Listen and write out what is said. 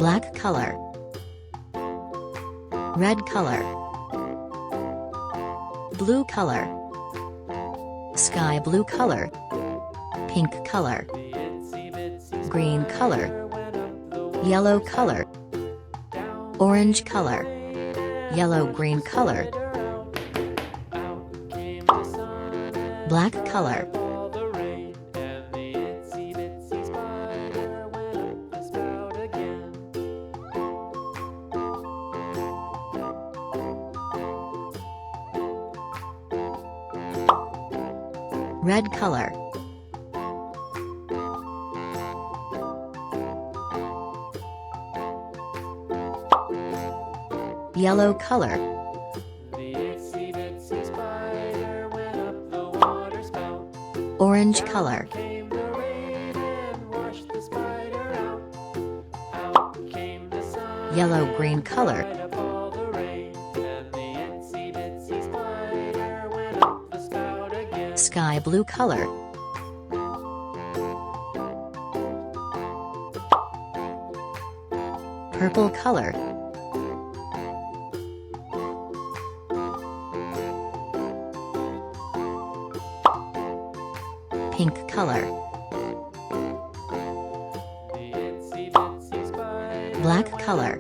black color, red color, blue color, sky blue color, pink color, green color, yellow color, orange color, yellow-green color, black color, red color, yellow color, orange color, yellow-green color, sky blue color, purple color, pink color, black color,